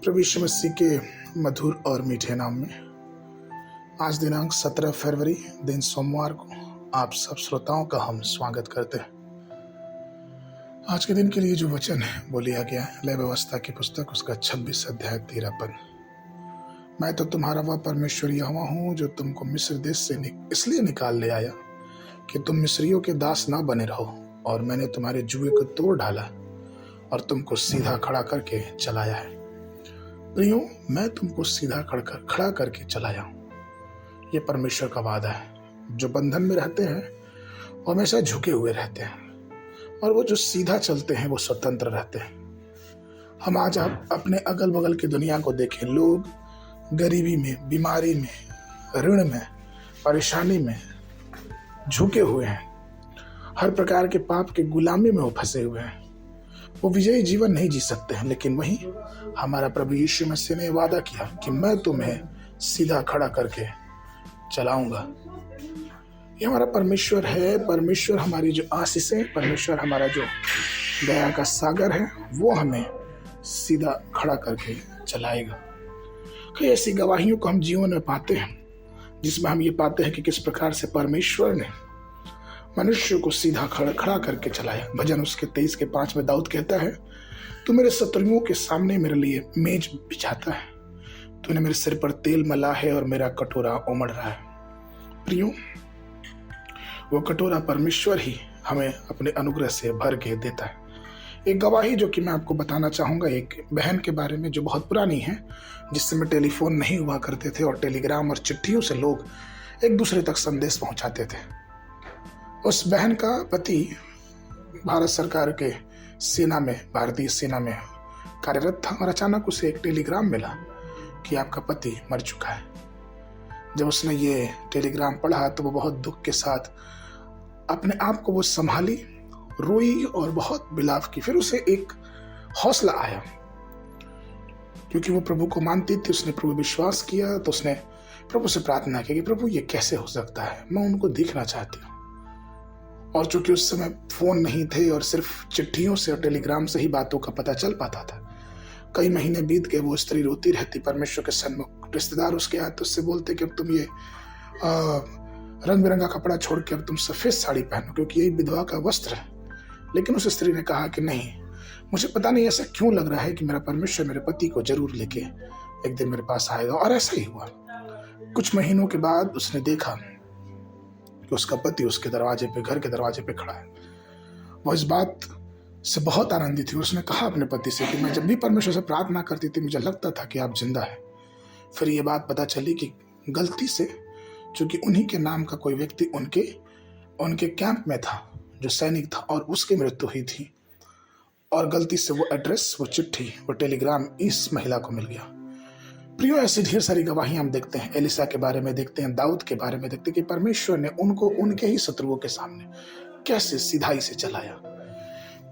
प्रभु यीशु मसीह के मधुर और मीठे नाम में आज दिनांक 17 फरवरी दिन सोमवार को आप सब श्रोताओं का हम स्वागत करते हैं। आज के दिन के लिए जो वचन है वो लिया गया है लय व्यवस्था की पुस्तक उसका 26 अध्याय 13 पद। मैं तो तुम्हारा वह परमेश्वर यहोवा हूँ जो तुमको मिस्र देश से इसलिए निकाल ले आया कि तुम मिस्रियों के दास ना बने रहो, और मैंने तुम्हारे जुए को तोड़ डाला और तुमको सीधा खड़ा करके चलाया है। प्रियो, मैं तुमको सीधा खड़ा करके चलाया हूँ। ये परमेश्वर का वादा है। जो बंधन में रहते हैं वो हमेशा झुके हुए रहते हैं, और वो जो सीधा चलते हैं वो स्वतंत्र रहते हैं। हम आज आप अपने अगल बगल की दुनिया को देखें, लोग गरीबी में, बीमारी में, ऋण में, परेशानी में झुके हुए हैं। हर प्रकार के पाप के गुलामी में वो फंसे हुए हैं। वो विजयी जीवन नहीं जी सकते हैं, लेकिन वहीं हमारा प्रभु यीशु मसीह ने वादा किया कि मैं तुम्हें सीधा खड़ा करके चलाऊंगा। ये हमारा परमेश्वर है। परमेश्वर हमारी जो आशीषें, परमेश्वर हमारा जो दया का सागर है, वो हमें सीधा खड़ा करके चलाएगा। कई ऐसी गवाहियों को हम जीवन में पाते हैं जिसमें हम ये पाते हैं कि किस प्रकार से परमेश्वर ने मनुष्य को सीधा खड़ा करके चलाया। भजन उसके 23 के 5 में दाऊद कहता है, तू मेरे शत्रुओं के सामने मेरे लिए मेज बिछाता है, तूने मेरे सिर पर तेल मला है और मेरा कटोरा उमड़ रहा है। प्रियो, वो कटोरा परमेश्वर ही हमें अपने अनुग्रह से भर के देता है। एक गवाही जो कि मैं आपको बताना चाहूँगा, एक बहन के बारे में जो बहुत पुरानी है, जिस समय टेलीफोन नहीं हुआ करते थे और टेलीग्राम और चिट्ठियों से लोग एक दूसरे तक संदेश पहुँचाते थे। उस बहन का पति भारत सरकार के सेना में, भारतीय सेना में कार्यरत था, और अचानक उसे एक टेलीग्राम मिला कि आपका पति मर चुका है। जब उसने ये टेलीग्राम पढ़ा तो वो बहुत दुख के साथ अपने आप को वो संभाली, रोई और बहुत विलाप की। फिर उसे एक हौसला आया, क्योंकि वो प्रभु को मानती थी, उसने प्रभु विश्वास किया, तो उसने प्रभु से प्रार्थना की कि प्रभु ये कैसे हो सकता है, मैं उनको देखना चाहती हूँ। और चूंकि उस समय फोन नहीं थे और सिर्फ चिट्ठियों से और टेलीग्राम से ही बातों का पता चल पाता था, कई महीने बीत गए, वो स्त्री रोती रहती परमेश्वर के सन्मुख। रिश्तेदार उसके आते, उससे बोलते कि अब तुम ये रंग बिरंगा कपड़ा छोड़ के अब तुम सफेद साड़ी पहनो, क्योंकि यही विधवा का वस्त्र है। लेकिन उस स्त्री ने कहा कि नहीं, मुझे पता नहीं ऐसा क्यों लग रहा है कि मेरा परमेश्वर मेरे पति को जरूर लेके एक दिन मेरे पास आएगा। और ऐसा ही हुआ। कुछ महीनों के बाद उसने देखा कि उसका पति उसके दरवाजे पे, घर के दरवाजे पे खड़ा है। वो इस बात से बहुत आनंदित थी। उसने कहा अपने पति से कि मैं जब भी परमेश्वर से प्रार्थना करती थी मुझे लगता था कि आप जिंदा है। फिर ये बात पता चली कि गलती से, चूंकि उन्हीं के नाम का कोई व्यक्ति उनके कैंप में था, जो सैनिक था, और उसकी मृत्यु हुई थी, और गलती से वो एड्रेस, वो चिट्ठी, वो टेलीग्राम इस महिला को मिल गया। प्रियो, ऐसी ढेर सारी गवाहियां हम देखते हैं। एलिसा के बारे में देखते हैं, दाऊद के बारे में देखते हैं कि परमेश्वर ने उनको उनके ही शत्रुओं के सामने कैसे सीधाई से चलाया।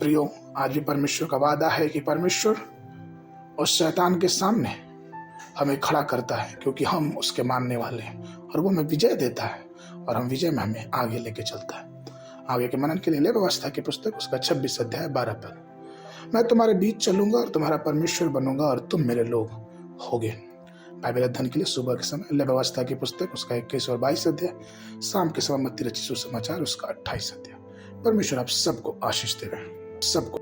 प्रियो, आज भी परमेश्वर का वादा है कि परमेश्वर उस शैतान के सामने हमें खड़ा करता है, क्योंकि हम उसके मानने वाले हैं, और वो हमें विजय देता है, और हम विजय में हमें आगे लेके चलता है। आगे के मनन के लिए लय व्यवस्था की पुस्तक उसका 26 अध्याय 12 पद। मैं तुम्हारे बीच चलूंगा और तुम्हारा परमेश्वर बनूंगा और तुम मेरे लोग होगे। बाइबल अध्ययन के लिए सुबह के समय लय व्यवस्था की पुस्तक उसका 21 और 22 अध्याय, शाम के समय मत्ती रचित सुसमाचार उसका 28 अध्याय। परमेश्वर आप सबको आशीष देवे, सबको